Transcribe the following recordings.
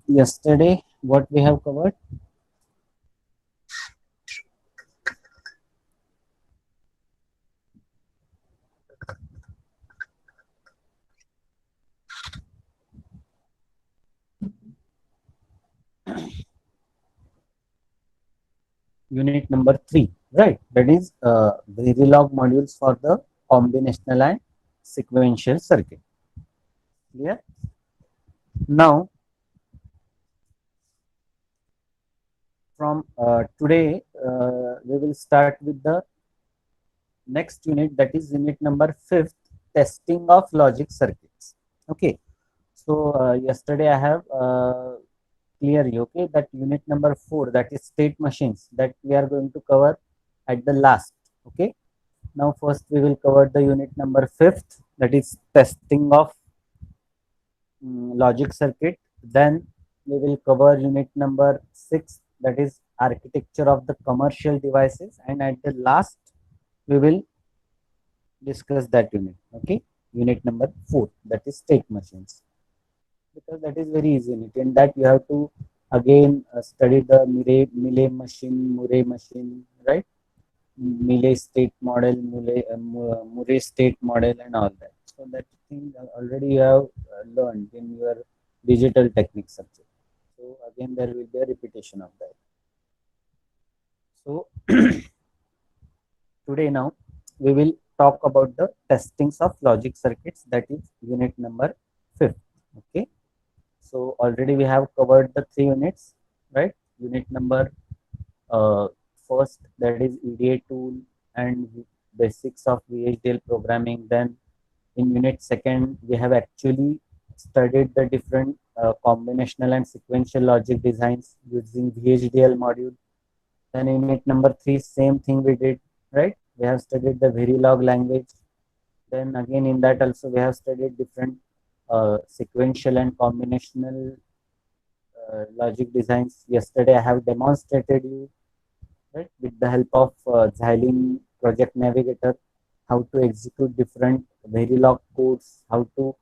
Yesterday, what we have covered? Unit number 3, right? That is Verilog modules for the combinational and sequential circuit. Clear? Now, from today, we will start with the next unit, that is unit number 5th, testing of logic circuits. Okay. So, yesterday I have clear you, okay, that unit number 4, that is state machines, that we are going to cover at the last. Okay. Now, first we will cover the unit number 5th, that is testing of logic circuit. Then we will cover unit number 6, that is architecture of the commercial devices. And at the last, we will discuss that unit. Okay. Unit number 4, that is state machines. Because that is very easy unit. In that you have to again study the Murray machine, right? Mealy state model, Murray state model, and all that. So that thing already you have learned in your digital techniques subject. So again, there will be a repetition of that. So today now we will talk about the testings of logic circuits. That is unit number 5. Okay. So already we have covered the 3 units, right? Unit number first, that is EDA tool and basics of VHDL programming. Then in unit second, we have actually studied the different combinational and sequential logic designs using VHDL module. Then in unit number 3, same thing we did, right? We have studied the Verilog language. Then again in that also we have studied different sequential and combinational logic designs. Yesterday I have demonstrated you, right, with the help of Xilinx Project Navigator, how to execute different Verilog codes, how to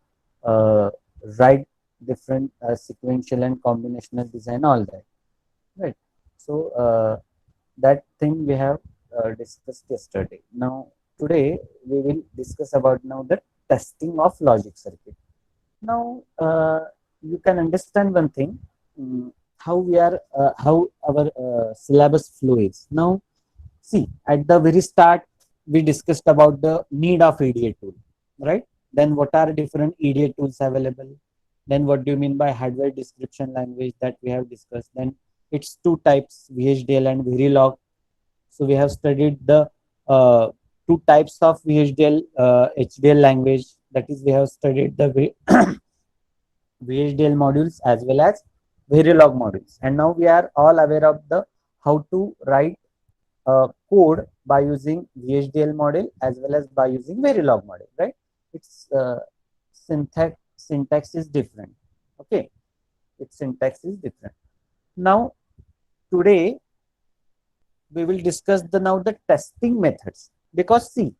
write different sequential and combinational design, all that, right? So that thing we have discussed yesterday. Now today we will discuss about now the testing of logic circuit. Now you can understand one thing, how we are how our syllabus flow is. Now see, at the very start we discussed about the need of EDA tool, right? Then what are different EDA tools available? Then what do you mean by hardware description language, that we have discussed? Then it's 2 types, VHDL and Verilog. So we have studied the 2 types of VHDL HDL language, that is we have studied the VHDL modules as well as Verilog modules. And now we are all aware of the how to write code by using VHDL model as well as by using Verilog model, right? Its syntax is different. Okay, its syntax is different. Now today we will discuss the testing methods, because see,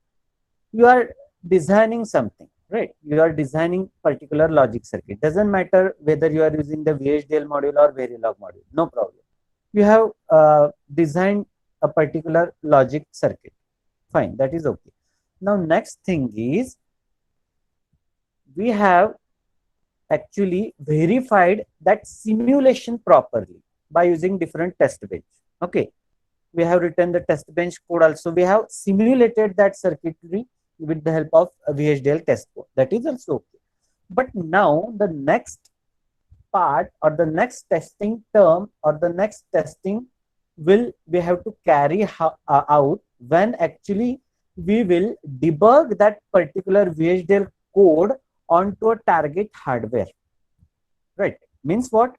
you are designing something, right? You are designing particular logic circuit. Doesn't matter whether you are using the VHDL module or Verilog module, no problem. You have designed a particular logic circuit. Fine, that is okay. Now next thing is, we have actually verified that simulation properly by using different test bench. Okay, we have written the test bench code also. We have simulated that circuitry with the help of a VHDL test code. That is also okay. But now the next part, or the next testing term, or the next testing will we have to carry out when actually we will debug that particular VHDL code onto a target hardware, right? Means what?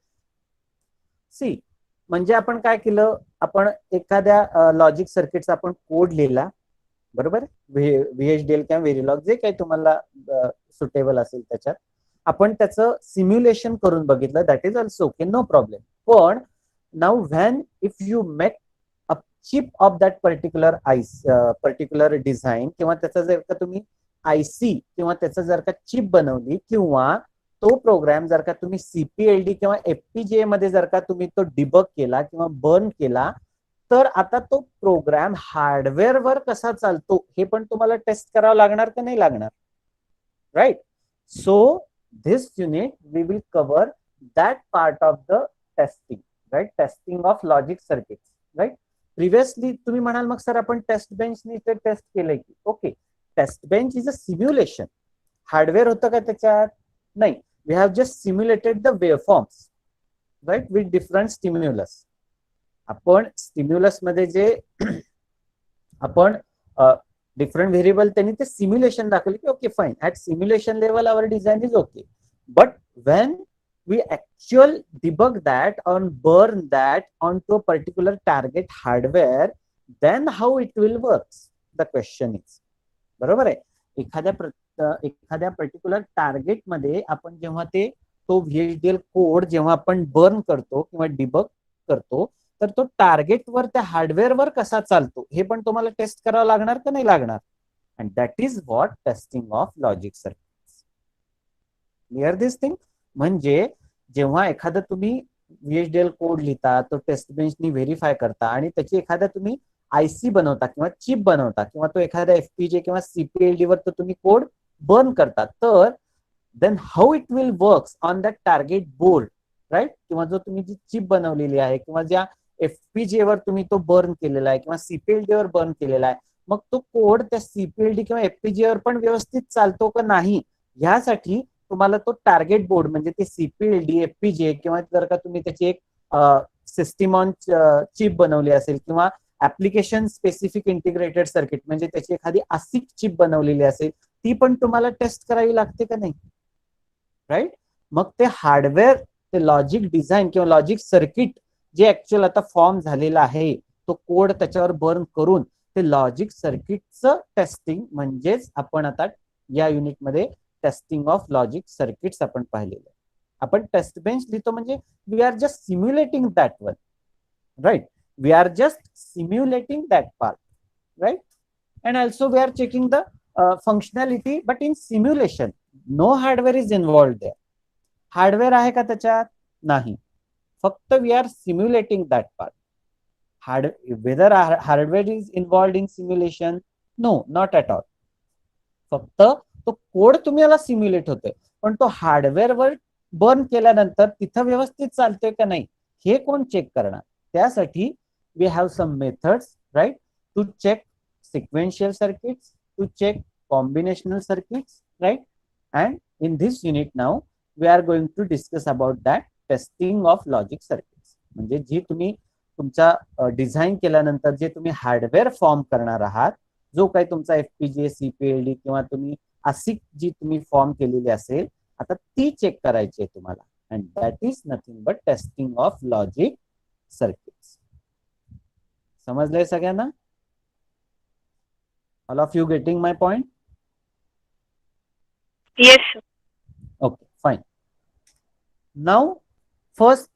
See, म्हणजे आपण काय केलं, आपण एखाद्या logic सर्किटचा आपण code लिहिला, बरोबर? VHDL किंवा Verilog जे काही तुम्हाला सुटेबल असेल त्याच्यात आपण त्याचं सिम्युलेशन करून बघितलं, that is also okay, no problem. पण now when if you make a chip of that particular design, किंवा त्याचा जर का तुम्ही आयसी किंवा त्याचं जर का चिप बनवली, किंवा तो प्रोग्राम जर का तुम्ही CPLD किंवा FPGA मध्ये जर का तुम्ही तो डिबग केला किंवा बर्न केला, तर आता तो प्रोग्राम हार्डवेअरवर कसा चालतो हे पण तुम्हाला टेस्ट करावं लागणार का नाही लागणार, right. So this unit we will cover that part of the testing, right? Testing of logic circuits, right? Previously तुम्ही म्हणाल मग सर आपण टेस्ट बेंचनी ते टेस्ट केलंय की, okay, test bench is a simulation. Hardware होतं का त्याच्यात? नाही. We have just simulated the waveforms, right, with different stimulus. आपण स्टिम्युलस मध्ये जे आपण डिफरंट व्हेरिएबल त्यांनी ते सिम्युलेशन दाखवले की okay fine, at simulation level our design is okay, but when we actual debug that and burn that onto a particular target hardware, then how it will works, the question is. बरोबर आहे. एखाद्या particular target मध्ये आपण जेव्हा तो VHDL code जेव्हा आपण burn करतो किंवा डिबग करतो, तर तो टार्गेटवर त्या हार्डवेअरवर कसा चालतो हे पण तुम्हाला टेस्ट करावं लागणार का नाही लागणार. And that is what testing of logic circuits. Clear this thing. म्हणजे जेव्हा एखादा तुम्ही VHDL कोड लिहिता, तो टेस्ट बेंचनी व्हेरीफाय करता आणि त्याची एखादा तुम्ही IC बनवता किंवा चिप बनवता किंवा तो एखाद्या FPGA किंवा CPLD वर तो तुम्ही कोड बर्न करता, तर then how it will works on that target board, right, किंवा जो तुम्ही जी चिप बनवलेली आहे किंवा ज्या FPGA वर तुम्ही तो बर्न केलेला आहे किंवा CPLD वर बर्न केलेला आहे, मग तो कोड त्या CPLD किंवा FPGA वर पण व्यवस्थित चालतो का नाही यासाठी तुम्हाला तो टार्गेट बोर्ड म्हणजे ते CPLD FPGA किंवा जर का तुम्ही त्याची एक सिस्टीम ऑन चिप बनवली असेल किंवा ऍप्लिकेशन स्पेसिफिक इंटिग्रेटेड सर्किट म्हणजे त्याची एखादी ASIC चिप बनवलेली असेल, ती पण तुम्हाला टेस्ट करावी लागते का नाही, राईट. मग ते हार्डवेअर, ते लॉजिक डिझाईन किंवा लॉजिक सर्किट जे ऍक्च्युअल आता फॉर्म झालेला आहे, तो कोड त्याच्यावर बर्न करून ते लॉजिक सर्किटचं टेस्टिंग म्हणजेच आपण आता या युनिटमध्ये टेस्टिंग ऑफ लॉजिक सर्किट्स आपण पाहिलेलं. आपण टेस्ट बेंच लिहितो म्हणजे we are just simulating that one, right. We are just simulating that part, right? And also we are checking the functionality, but in simulation no hardware is involved there. Hardware आहे का त्याच्यात? नाही. फक्त we are simulating that part. Whether hardware is involved in simulation? No, not at all. फक्त तो code तुम्हाला simulate होतोय, पण तो हार्डवेअर वर बर्न केल्यानंतर तिथं व्यवस्थित चालतोय का नाही हे कोण चेक करणार. त्यासाठी we have some methods, right, to check sequential circuits, to check combinational circuits, right? And in this unit now we are going to discuss about that testing of logic circuits. म्हणजे जी तुम्ही तुमचा design केल्यानंतर जे तुम्ही hardware form करणार आहात, जो काही तुमचा FPGA CPLD किंवा तुम्ही ASIC जी तुम्ही फॉर्म केलेली असेल, आता ती चेक करायची आहे तुम्हाला. And that is nothing but testing of logic circuits. समजलंय सगळ्यांना? All of you getting my point? Yes. Okay, fine. Now, first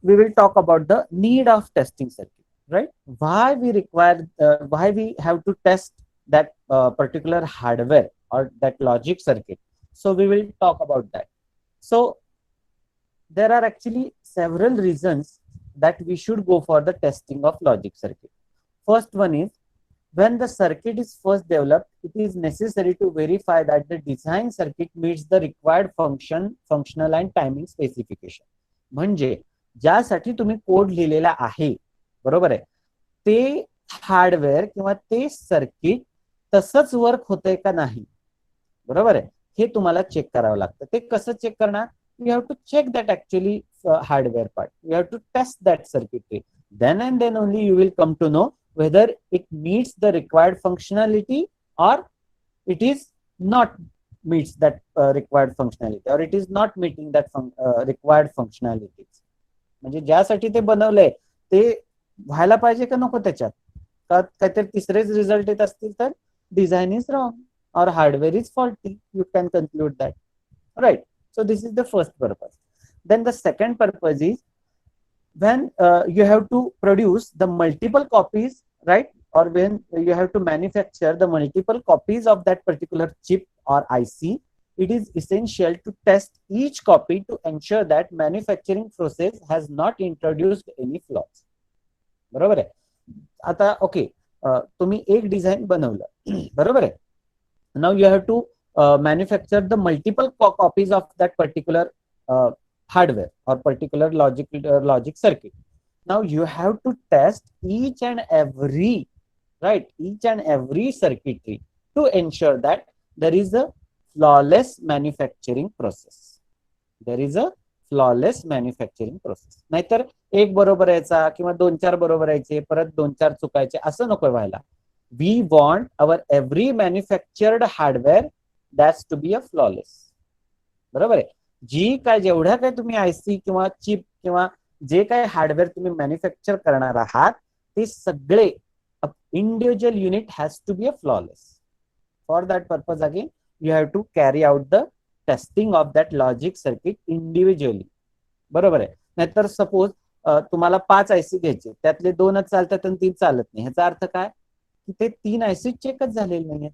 we will talk about the need of testing circuit, right? Why we require, why we have to test that particular hardware or that logic circuit. So we will talk about that. So there are actually several reasons that we should go for the testing of logic circuit. First one is, when the circuit is first developed, it is necessary to verify that the design circuit meets the required functional and timing specification. म्हणजे ज्यासाठी तुम्ही code लिहिलेला आहे, बरोबर आहे, ते hardware किंवा ते सर्किट तसंच वर्क होतंय का नाही, बरोबर आहे, हे तुम्हाला चेक करावं लागतं. ते कसं चेक करणार? You have to check that actually hardware part. You have to test that circuitry. Then and then only you will come to know whether it meets the required functionality or it is not meets that required functionality, or it is not meeting that required functionalities. म्हणजे ज्यासाठी ते बनवलंय ते व्हायला पाहिजे का नको त्याच्यात, का काहीतरी तिसरेच रिझल्ट येत असतील तर design is wrong or hardware is faulty. You can conclude that, right? So this is the first purpose. Then the second purpose is when you have to produce the multiple copies, right? Or when you have to manufacture the multiple copies of that particular chip or IC, it is essential to test each copy to ensure that manufacturing process has not introduced any flaws. बरोबर आहे. आता okay, तुम्ही एक design बनवलं बरोबर आहे. now you have to manufacture the multiple copies of that particular hardware or particular logic circuit. Now you have to test each and every circuitry to ensure that there is a flawless manufacturing process. There is a flawless manufacturing process. नाहीतर एक बरोबर यायचा किंवा 2-4 बरोबर यायचे, परत 2-4 चुकायचे, असं नको व्हायला. We want our every manufactured hardware that's to be a flawless. बरोबर आहे. जी काय जेवढ्या काय तुम्ही आयसी किंवा चिप किंवा जे काय हार्डवेअर तुम्ही मॅन्युफॅक्चर करणार आहात ते सगळे individual unit has to be a flawless. For that purpose again you have to carry out the testing of that logic circuit individually. बरोबर आहे. नाहीतर सपोज तुम्हाला 5 आयसी घ्यायचे, त्यातले 2च चालतात आणि 3 चालत नाही. ह्याचा अर्थ काय की ते 3 आयसी चेकच झालेले नाहीयेत.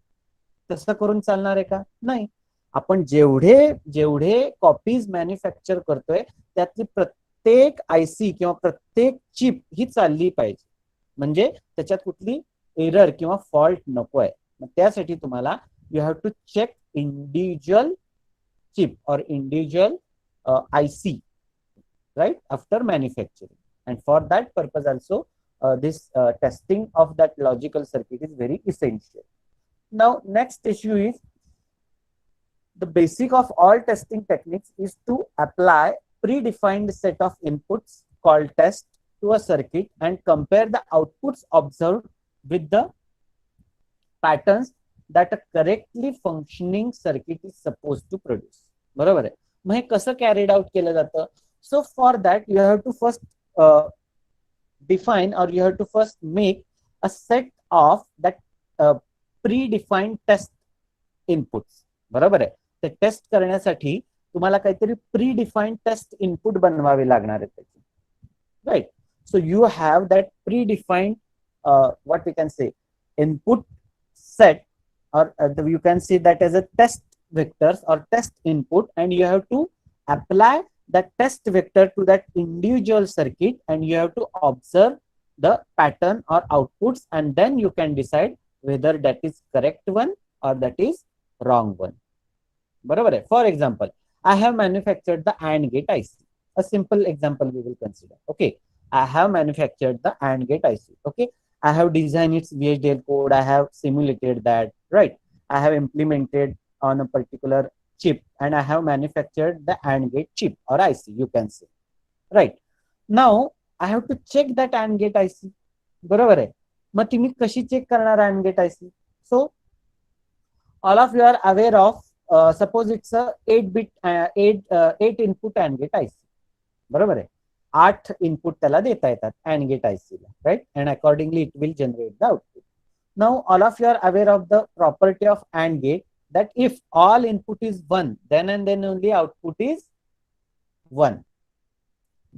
तसं करून चालणार आहे का? नाही. आपण जेवढे कॉपीज मॅन्युफॅक्चर करतोय त्यातली प्रत्येक आयसी किंवा प्रत्येक चिप ही चालली पाहिजे, म्हणजे त्याच्यात कुठली एरर किंवा फॉल्ट नको आहे. मग त्यासाठी तुम्हाला you have to check individual chip और individual IC right after manufacturing, and for that purpose also this testing of that logical circuit is very essential. Now next issue is the basic of all testing techniques is to apply predefined set of inputs called test to a circuit and compare the outputs observed with the patterns that a correctly functioning circuit is supposed to produce. बरोबर आहे. मग हे कसं carried out केलं जातं? So for that you have to first define or you have to first make a set of that predefined test inputs. बरोबर आहे. ते test करण्यासाठी तुम्हाला काहीतरी प्रीडिफाईन्ड टेस्ट इनपुट बनवावे लागणार आहे त्याचे, right. So you have that predefined what we can say input set or you can see that as a test vectors or test input, and you have to apply that test vector to that individual circuit and you have to observe the pattern or outputs, and then you can decide whether that is correct one or that is wrong one. बरोबर आहे. For example, I have manufactured the AND gate IC. A simple example we will consider. Okay, I have manufactured the AND gate IC. Okay, I have designed its VHDL code, I have simulated that, right? I have implemented on a particular chip and I have manufactured the AND gate chip or IC, you can say, right? Now I have to check that AND gate IC. बरोबर आहे. मग तुम्ही कशी check करणार AND gate IC? So all of you are aware of suppose it's a 8-bit 8 input AND gate IC. बरोबर आहे. 8 input त्याला देता येतात AND gate IC La, right? And accordingly it will generate the output. Now all of you are aware of the property of AND gate, that if all input is 1 then and then only output is 1.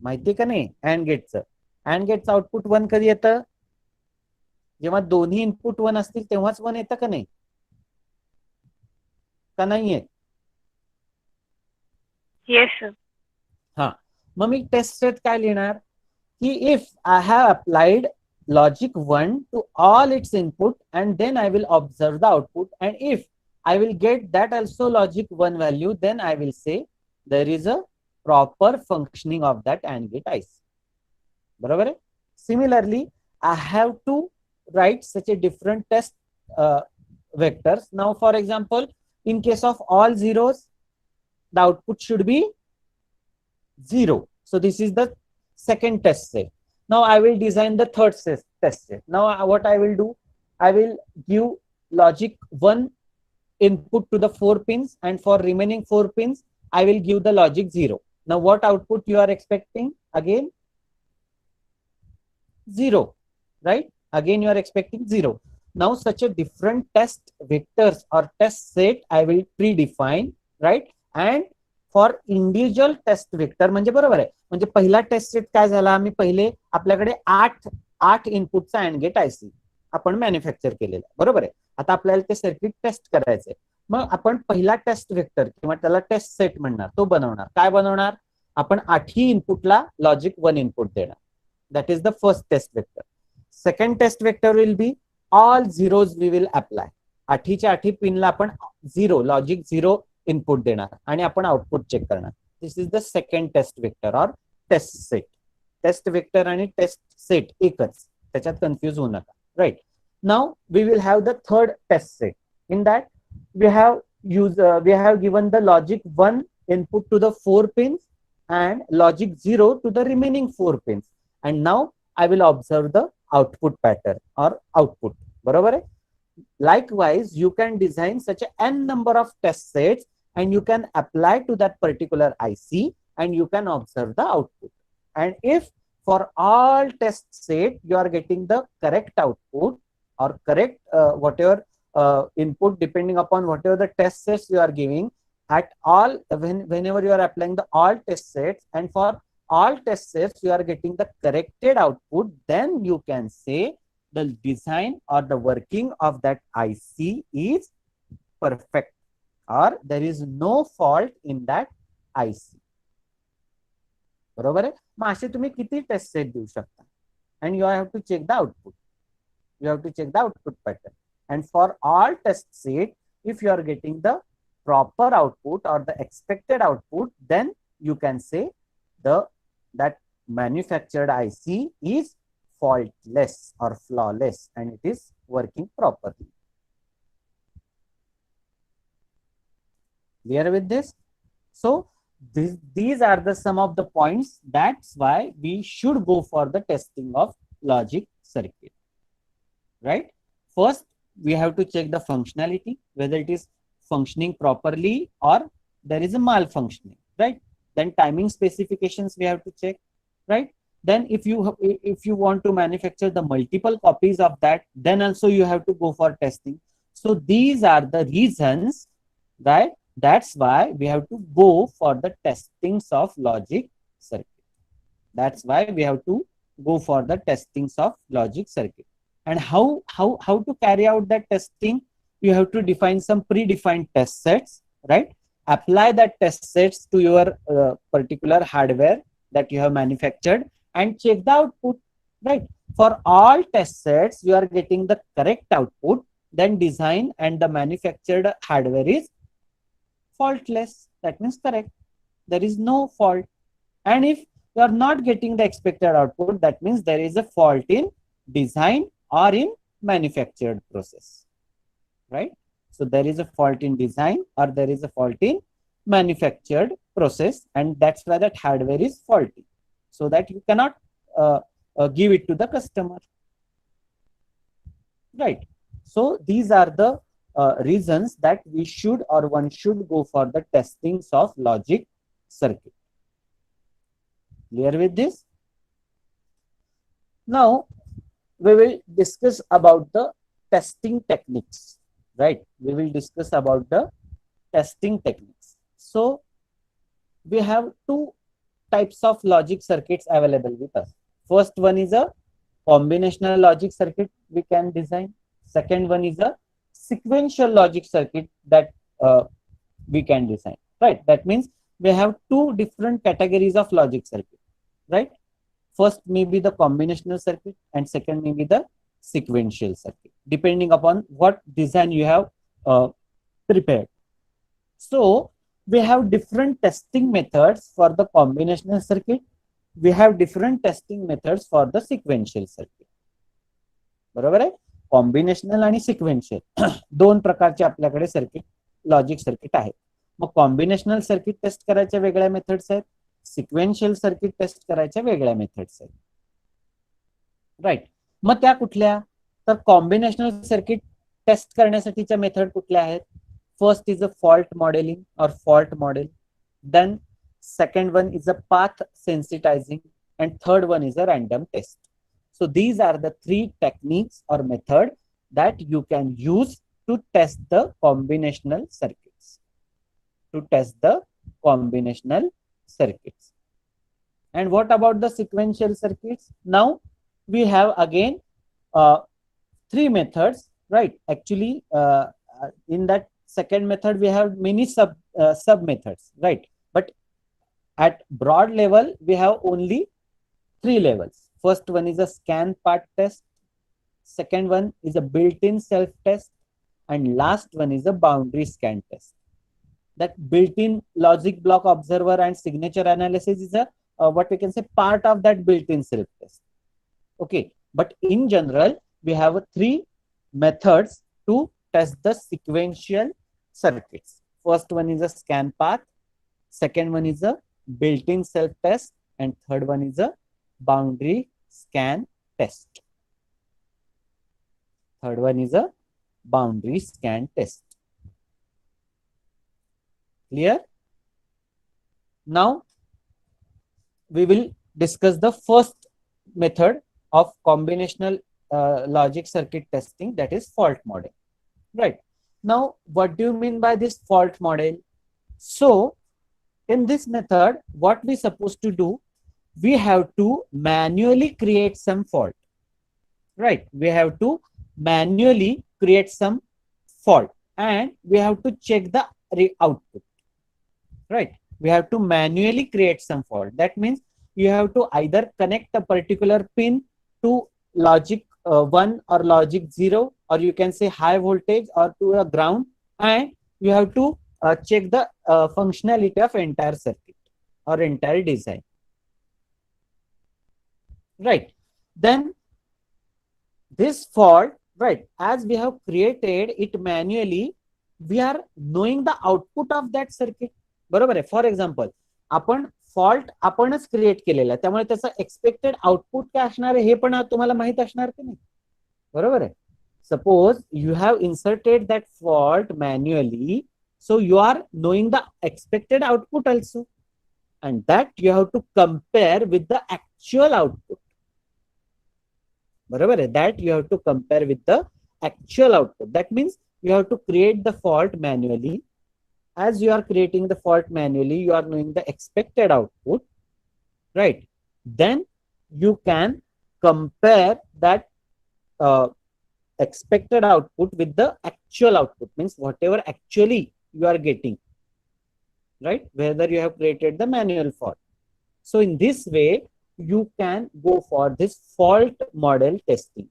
माहिती का नाही AND गेटचं output 1 कधी येतं? जेव्हा दोन्ही input 1 असतील तेव्हाच 1 येतं का नाही? का नाही येत? Yes sir. हा, मग मी टेस्ट सेट काय लिहिणार की if I have applied logic 1 to all its input and then I will observe the output, and if I will get that also logic 1 value, then I will say there is a proper functioning of that AND gate IC. बरोबर आहे. Similarly, I have to write such a different test vectors. Now, for example, in case of all zeros, the output should be 0. So this is the second test set. Now I will design the third test set. Now what I will do, I will give logic 1 input to the 4 pins, and for remaining 4 pins I will give the logic 0. Now what output you are expecting? Again 0, right? Again you are expecting 0. Now such a different test vectors or test set I will predefine, right? And for individual test vector म्हणजे बरोबर आहे. म्हणजे पहिला test set काय झाला, आम्ही पहिले आपल्याकडे 8 इनपुटचा AND गेट IC आपण मॅन्युफॅक्चर केलेला, बरोबर आहे. आता आपल्याला ते सर्किट टेस्ट करायचंय. मग आपण पहिला टेस्ट वेक्टर किंवा त्याला टेस्ट सेट म्हणणार, तो बनवणार. काय बनवणार? आपण 8ही इनपुटला लॉजिक 1 इनपुट देणार. That is the first test vector. Second test vector will be all zeros we will apply. 8च्या 8 पिनला आपण झिरो, लॉजिक 0 इनपुट देणार आणि आपण आउटपुट चेक करणार. This is the second test vector or test set. Test vector आणि test set एकच, त्याच्यात कन्फ्युज होऊ नका. Right. Now we will have the third test set. In that we have given the logic 1 input to the 4 pins and logic 0 to the remaining 4 pins, and now I will observe the output pattern or output. बरोबर आहे. Likewise, you can design such a n number of test sets and you can apply to that particular IC and you can observe the output. And if for all test set you are getting the correct output or correct whatever input depending upon whatever the test sets you are giving at all, whenever you are applying the all test sets, and for all test sets you are getting the corrected output, then you can say the design or the working of that IC is perfect or there is no fault in that IC. बरोबर आहे. मग असे तुम्ही किती test set देऊ शकता, and you have to check the output. You have to check the output pattern. And for all test set, if you are getting the proper output or the expected output, then you can say that manufactured IC is faultless or flawless and it is working properly. Clear with this? So these are the some of the points. That's why we should go for the testing of logic circuit. Right? First, we have to check the functionality, whether it is functioning properly or there is a malfunctioning, right? Then timing specifications we have to check, right? Then if you want to manufacture the multiple copies of that, then also you have to go for testing. So these are the reasons, right? That's why we have to go for the testings of logic circuit. That's why we have to go for the testings of logic circuit. And how to carry out that testing? You have to define some predefined test sets, right? Apply that test sets to your particular hardware that you have manufactured and check the output, right? For all test sets, you are getting the correct output, then design and the manufactured hardware is faultless. That means correct. There is no fault. And if you are not getting the expected output, that means there is a fault in design or in manufactured process, right? So there is a fault in design or there is a fault in manufactured process, and that's why that hardware is faulty, so that you cannot give it to the customer, right? So these are the reasons that we should or one should go for the testings of logic circuit. Clear with this? Now we will discuss about the testing techniques, right? We will discuss about the testing techniques. So we have two types of logic circuits available with us. First one is a combinational logic circuit we can design. Second one is a sequential logic circuit that we can design, right? That means we have two different categories of logic circuit, right? First may be the combinational circuit and second may be the sequential circuit, depending upon what design you have prepared. So we have different testing methods for the combinational circuit. We have different testing methods for the sequential circuit. बरोबर आहे. Combinational आणि sequential दोन प्रकारचे आपल्याकडे circuit logic circuit आहेत. मग combinational circuit test करायच्या वेगळ्या methods आहेत, सिक्वेन्शियल सर्किट टेस्ट करायच्या वेगळ्या मेथड्स आहेत, राईट. मग त्या कुठल्या? तर कॉम्बिनेशनल सर्किट टेस्ट करण्यासाठीच्या मेथड कुठल्या आहेत? First is a fault modeling और fault model, then second one is a path sensitizing, and third one is a random test. So these are the three techniques or method that you can use to test the combinational circuits. And what about the sequential circuits? Now we have again three methods, right? Actually in that second method, we have many sub methods, right? But at broad level, we have only three levels. First one is a scan part test. Second one is a built-in self-test. And last one is a boundary scan test. That built-in logic block observer and signature analysis is a what we can say part of that built-in self-test. Okay, but in general, we have three methods to test the sequential circuits. First one is a scan path. Second one is a built-in self-test. And third one is a boundary scan test. Third one is a boundary scan test. Clear? Now, we will discuss the first method of combinational logic circuit testing, that is fault model. Right. Now, what do you mean by this fault model? So, in this method, what we supposed to do, we have to manually create some fault. Right. We have to manually create some fault and we have to check the output. Right. We have to manually create some fault. That means you have to either connect a particular pin to logic 1 or logic 0, or you can say high voltage, or to a ground, and you have to check the functionality of entire circuit or entire design. Right. Then this fault, right, as we have created it manually, we are knowing the output of that circuit. बरोबर आहे. For example, आपण fault आपणच create केलेला, त्यामुळे त्याचं expected output काय असणार आहे हे पण तुम्हाला माहित असणार की नाही. बरोबर आहे. Suppose you have inserted that fault manually, so you are knowing the expected output also, and that you have to compare with the actual output. बरोबर आहे. That you have to compare with the actual output. That means you have to create the fault manually. As you are creating the fault manually, you are knowing the expected output, right? Then you can compare that expected output with the actual output, means whatever actually you are getting, right? Whether you have created the manual fault. So in this way, you can go for this fault model testing,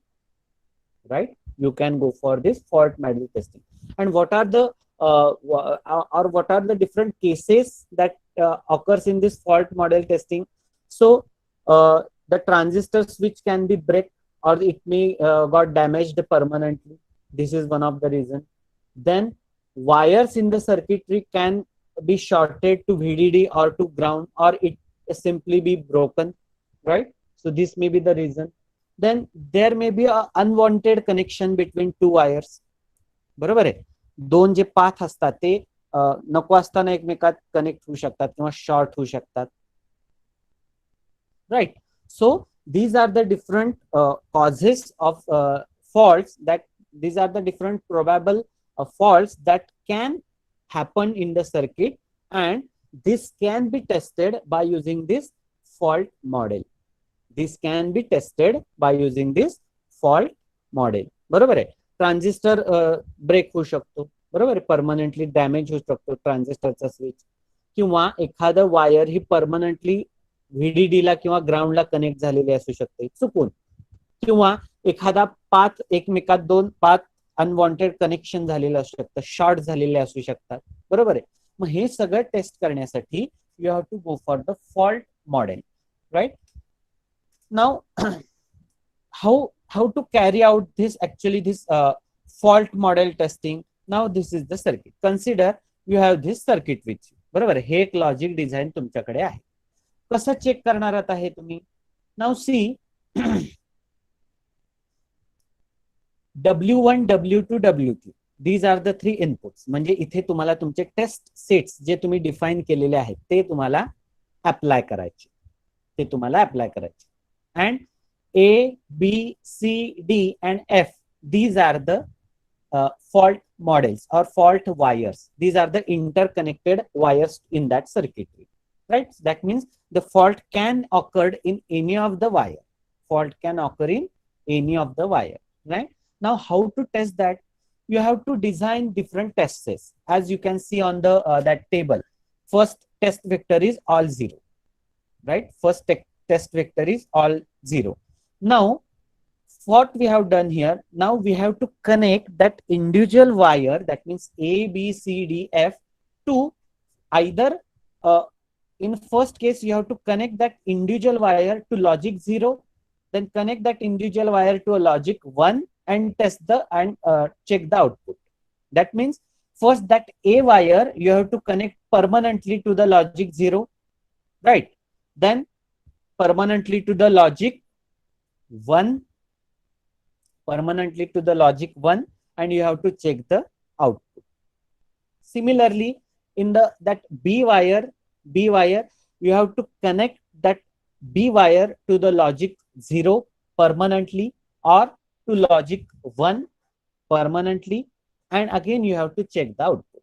right? You can go for this fault model testing. And what are the or what are the different cases that occurs in this fault model testing? So the transistor switch can be break, or it may got damaged permanently. This is one of the reason. Then wires in the circuitry can be shorted to VDD or to ground, or it simply be broken, right? So this may be the reason. Then there may be a unwanted connection between two wires. बरोबर आहे. दोन जे path असतात ते नको असताना एकमेकात connect होऊ शकतात किंवा शॉर्ट होऊ शकतात, right. So these are the different causes of faults, that these are the different probable faults that can happen in the circuit, and this can be tested by using this fault model. This can be tested by using this fault model. बरोबर आहे. Transistor break होऊ शकतो, बरोबर आहे. Permanently damage होऊ शकतो ट्रान्झिस्टरचा switch, किंवा एखादं वायर ही परमनंटली व्हीडीडी ला किंवा ग्राउंडला कनेक्ट झालेली असू शकते चुकून, किंवा एखादा पाथ एकमेकात दोन पाथ अनवॉन्टेड कनेक्शन झालेलं असू शकतं, शॉर्ट झालेले असू शकतात, बरोबर आहे. मग हे सगळं टेस्ट करण्यासाठी you have to go for the fault model, right. Now how to carry out this actually this fault model testing. Now this is the circuit. Consider you have this circuit with you, बरोबर. हे एक logic design तुमच्याकडे आहे. कसं check करणार आहात हे तुम्ही? Now see W1 W2 W3 these are the three inputs. म्हणजे इथे तुम्हाला तुमचे टेस्ट सेट्स जे तुम्ही डिफाइन केलेले आहेत ते तुम्हाला अप्लाय करायचे, ते तुम्हाला अप्लाय करायचे. And A, B, C, D and F, these are the fault models or fault wires. These are the interconnected wires in that circuitry, right? That means the fault can occur in any of the wire. Fault can occur in any of the wire, right? Now how to test that? you have to design different test sets. As you can see on the that table, first test vector is all 0, right? First test vector is all 0. Now what we have done here, now we have to connect that individual wire, that means A, B, C, D, F, to either in first case you have to connect that individual wire to logic 0, then connect that individual wire to a logic 1 and test the and check the output. That means first that A wire you have to connect permanently to the logic 0, right? Then permanently to the logic 1, permanently to the logic 1, and you have to check the output. Similarly, in the that B wire, you have to connect that B wire to the logic 0 permanently or to logic 1 permanently, and again you have to check the output.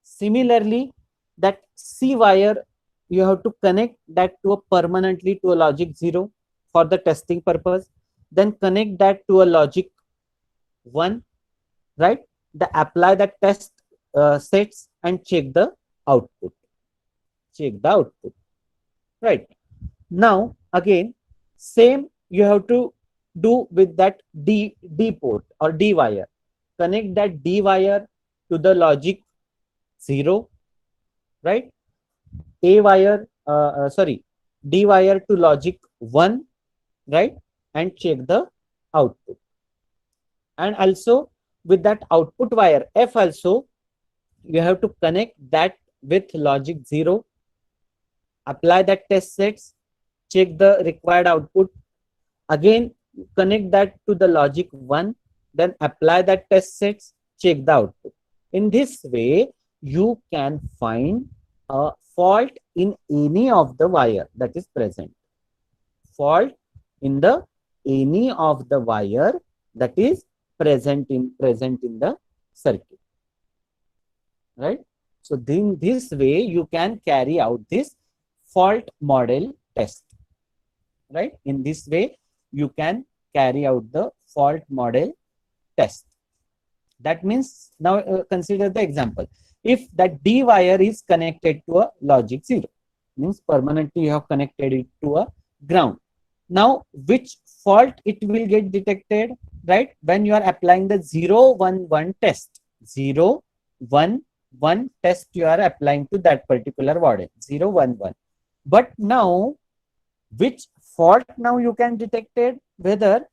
Similarly, that C wire you have to connect that to a permanently to a logic 0 for the testing purpose, then connect that to a logic 1, right? The apply the test sets and check the output. Check the output, right? Now again same you have to do with that D port or D wire. Connect that D wire to the logic 0, right? A wire, sorry, D wire to logic 1, right? And check the output. And also with that output wire F also, you have to connect that with logic 0, apply that test sets, check the required output. Again, connect that to the logic 1, then apply that test sets, check the output. In this way, you can find a fault in any of the wire that is present. Fault in the any of the wire that is present in the circuit, right? So in this way you can carry out this fault model test, right? In this way you can carry out the fault model test. That means now consider the example. If that D wire is connected to a logic 0, means permanently you have connected it to a ground. Now which fault it will get detected, right? When you are applying the 0 1 1 test, 0 1 1 test you are applying to that particular model, 0 1 1. But now which fault now you can detect it, whether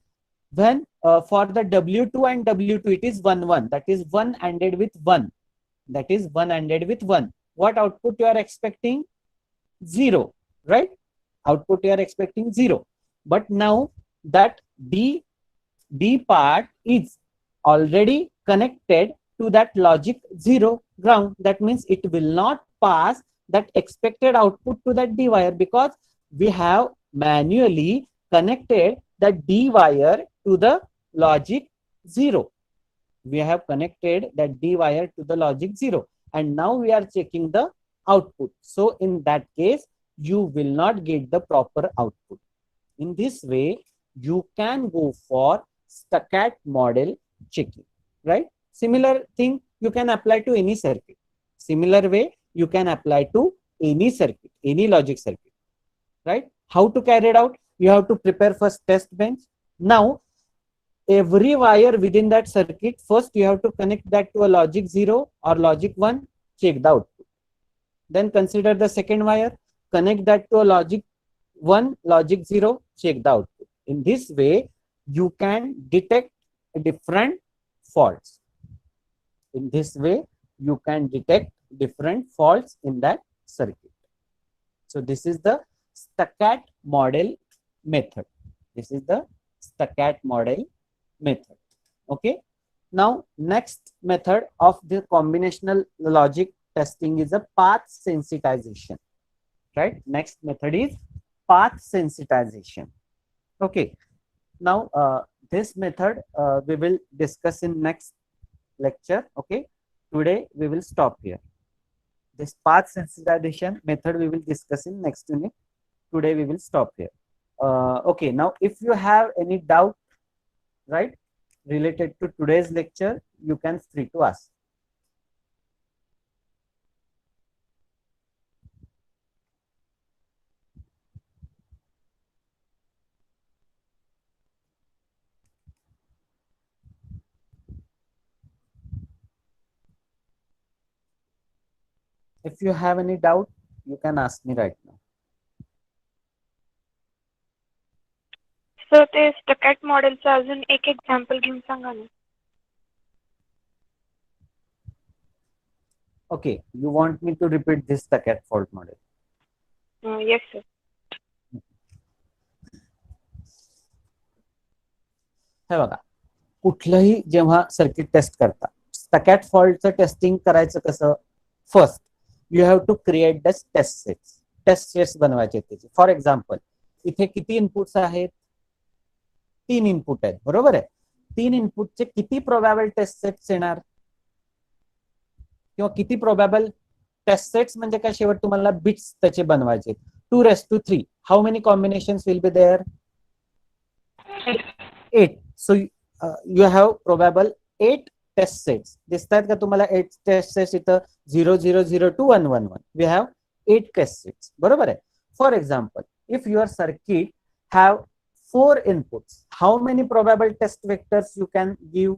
when for the W2 and W2 it is 1 1, that is 1 ANDed with 1, that is 1 ANDed with 1. What output you are expecting? 0, right? Output you are expecting 0. But now that D part is already connected to that logic 0 ground. That means it will not pass that expected output to that D wire, because we have manually connected the D wire to the logic 0. We have connected that D wire to the logic 0, and now we are checking the output. So in that case, you will not get the proper output. In this way, you can go for stacked model checking, right? Similar thing you can apply to any circuit. Similar way you can apply to any circuit, any logic circuit, right? How to carry it out? You have to prepare first test bench. Now every wire within that circuit, first you have to connect that to a logic 0 or logic 1, check the output. Then consider the second wire, connect that to a logic 1, logic 0, check the output. In this way, you can detect different faults. In this way, you can detect different faults in that circuit. So this is the stacked model method. This is the stacked model method. Okay. Now, next method of the combinational logic testing is a path sensitization. Right. Next method is path sensitization. Okay. Now, this method we will discuss in next lecture. Okay. Today we will stop here. This path sensitization method we will discuss in next unit. Today we will stop here. Okay. Now, if you have any doubt, right, related to today's lecture, you can free to ask. If you have any doubt, you can ask me right now. Sir ते स्टकॅट मॉडेलचं अजून एक example घेऊन सांगा ना. Okay, you want me to repeat this Stackett fault model? Yes sir. हे बघा, कुठलंही जेव्हा circuit test करता, स्टकॅट फॉल्टचं टेस्टिंग करायचं कसं? First you have to create the test sets बनवायचे त्याचे. फॉर एक्झाम्पल, इथे किती इनपुट्स आहेत? 3 इनपुट आहेत, बरोबर आहे. 3 इनपुटचे किती प्रोबॅबल टेस्ट सेट्स येणार, किंवा किती प्रोबॅबल टेस्ट सेट्स म्हणजे काय? शेवट तुम्हाला बिट्स त्याचे बनवायचे. 2⁻3. How many combinations will be there? 8. So you have probable 8 test sets. दिसतात का तुम्हाला 8 टेस्ट सेट्स इथं? 0 0 0 2 1 1 1. वी हॅव 8 टेस्ट सेट्स, बरोबर आहे. For example, if your circuit have 4 inputs, how many probable test vectors you can give?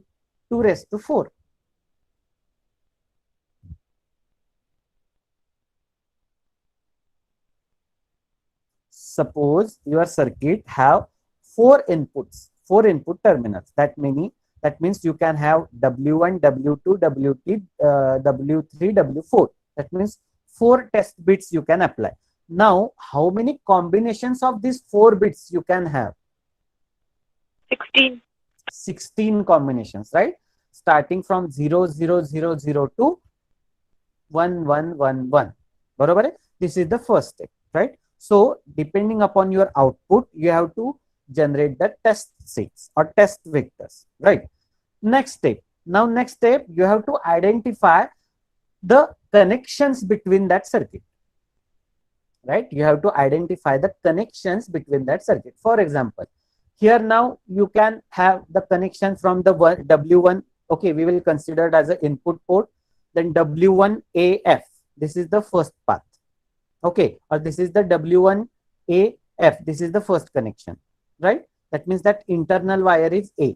2⁻4. Suppose your circuit have 4 inputs, 4 input terminals. That means you can have W1, W2, W3, W3, W4. That means 4 test bits you can apply. Now, how many combinations of these 4 bits you can have? 16. 16 combinations, right? Starting from 0 0 0 0 to 1 1 1 1. बरोबर आहे? This is the first step, right? So, depending upon your output, you have to generate the test sets or test vectors, right? Next step. Now, next step, you have to identify the connections between that circuit, right? You have to identify the connections between that circuit. For example, here now you can have the connection from the W1. Okay, we will consider it as an input port. Then W1AF. This is the first path. Okay, or this is the W1AF. This is the first connection, right? That means that internal wire is A.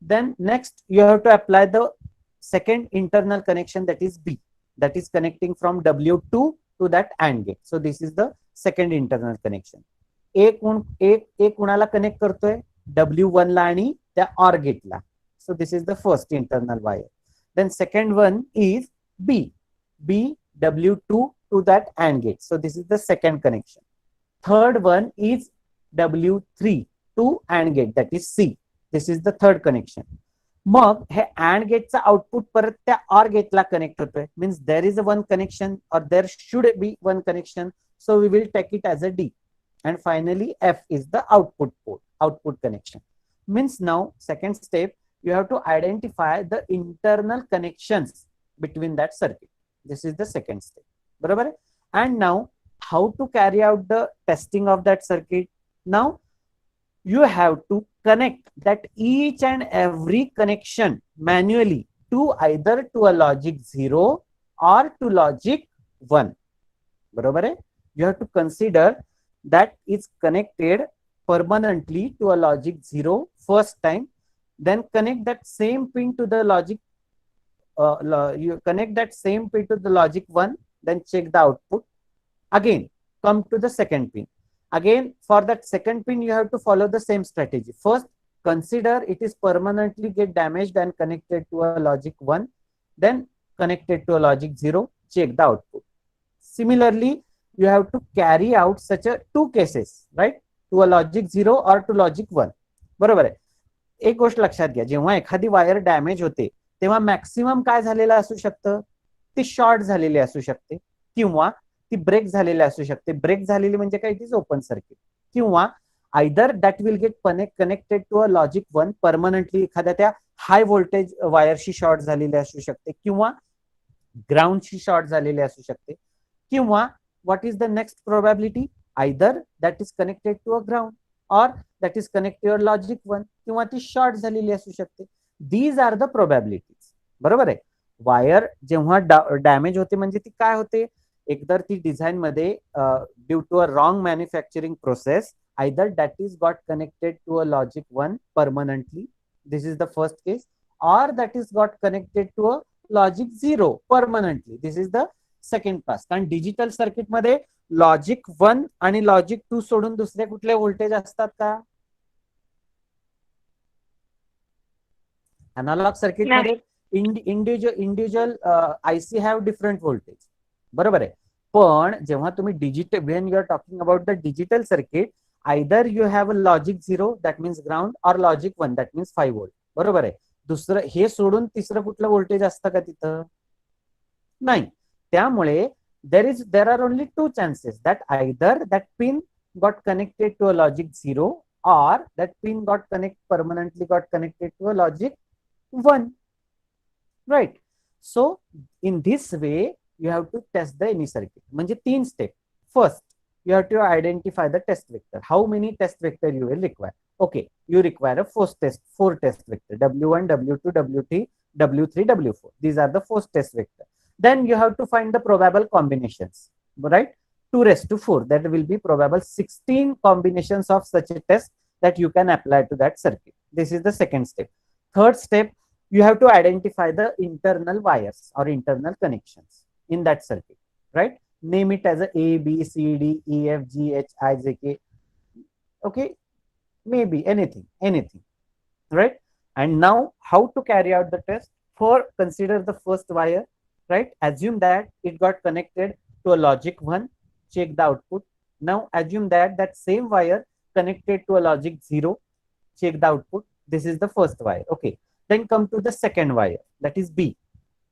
Then next you have to apply the second internal connection, that is B, that is connecting from W2 to that AND gate. So this is the second internal connection. A कुणाला connect करतोय? W1 ला आणि त्या OR गेटला. So this is the first internal wire. Then second one is B W2 to that AND gate. So this is the second connection. Third one is W3 to AND gate, that is C. This is the third connection. मग हे AND गेटचा output परत त्या OR गेटला connect होतोय. Means there is a one connection, or there should be one connection. So we will take it as a D. And finally F is the output port, output connection. Means now second step, you have to identify the internal connections between that circuit. This is the second step. Barabar? And now how to carry out the testing of that circuit? Now you have to connect that each and every connection manually to either to a logic 0 or to logic 1. Barabar? You have to consider that is connected permanently to a logic 0 first time, then connect that same pin to the logic you connect that same pin to the logic 1, then check the output. Again come to the second pin. Again, for that second pin you have to follow the same strategy. First, consider it is permanently get damaged and connected to a logic 1, then connected to a logic 0, check the output. Similarly, you have to carry out such a 2 cases, right? To a logic 0 or to logic 1. बरोबर आहे. एक गोष्ट लक्षात घ्या, जेव्हा एखादी wire damage होते तेव्हा मॅक्सिमम काय झालेलं असू शकतं? ती शॉर्ट झालेली असू शकते, किंवा ती ब्रेक झालेली असू शकते. ब्रेक झालेली म्हणजे काय? It is open circuit. किंवा either that will get connected to a logic 1 permanently, एखाद्या त्या हाय व्होल्टेज वायरशी शॉर्ट झालेली असू शकते, किंवा ग्राउंडशी शॉर्ट झालेली असू शकते, किंवा what is the next probability? Either that is connected to a ground or that is connected to a logic 1, किंवा ती शॉर्ट झालेली असू शकते. These are the probabilities. बरोबर आहे. वायर जेव्हा डॅमेज होते म्हणजे ती काय होते, एकतर ती डिझाईन मध्ये due to a wrong manufacturing process either that is got connected to a logic 1 permanently, this is the first case, or that is got connected to a logic 0 permanently, this is the second pass. कारण digital circuit मध्ये logic 1 आणि logic 2 सोडून दुसरे कुठले voltage असतात का? Analogue circuit मध्ये individual IC have different voltage, बरोबर आहे. पण जेव्हा तुम्ही digital, when you are talking about the digital circuit, either you have a logic 0 that means ground और लॉजिक 1 दॅट मीन्स 5 व्होल्ट, बरोबर आहे. दुसरं हे सोडून तिसरं कुठलं व्होल्टेज असतं का तिथं? नाही. त्यामुळे there are only two chances that either that pin got connected to a logic 0 or that pin permanently got connected to a logic 1, right? So in this way you have to test the any circuit. म्हणजे 3 step. First you have to identify the test vector. How many test vector you will require? Okay, you require a four test vector, W1, W2, W3, W3, W4. These are the four test vector. Then you have to find the probable combinations, right? 2 raised to 4, that will be probable 16 combinations of such a test that you can apply to that circuit. This is the second step. Third step, you have to identify the internal wires or internal connections in that circuit, right? Name it as a B, C, D, E, F, G, H, I, J, K. Okay, maybe anything, right? And now how to carry out the test? For consider the first wire, right? Assume that it got connected to a logic 1, check the output. Now assume that that same wire connected to a logic 0, check the output. This is the first wire. Okay, then come to the second wire, that is B.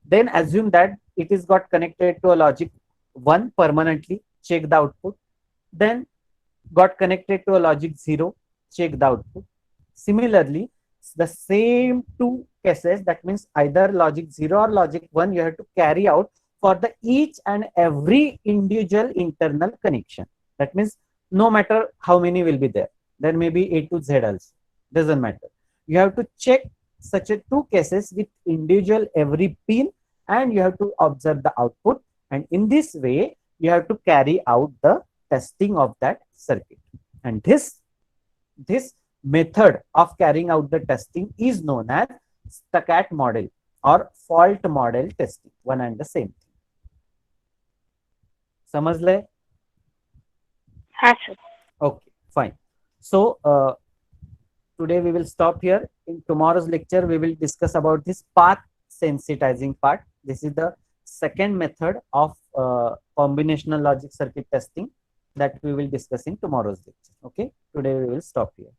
Then assume that it is got connected to a logic 1 permanently, check the output. Then got connected to a logic 0, check the output. Similarly, the same two cases, that means either logic 0 or logic 1, you have to carry out for the each and every individual internal connection. That means no matter how many will be there, there may be A to Z also, doesn't matter. You have to check such a two cases with individual every pin, and you have to observe the output, and in this way you have to carry out the testing of that circuit. And this method of carrying out the testing is known as Stuckart model or fault model testing, one and the same thing. समजलंय? हाँ sir. Okay, fine. So today we will stop here. In tomorrow's lecture we will discuss about this path sensitizing part. This is the second method of combinational logic circuit testing that we will discuss in tomorrow's lecture. Okay, today we will stop here.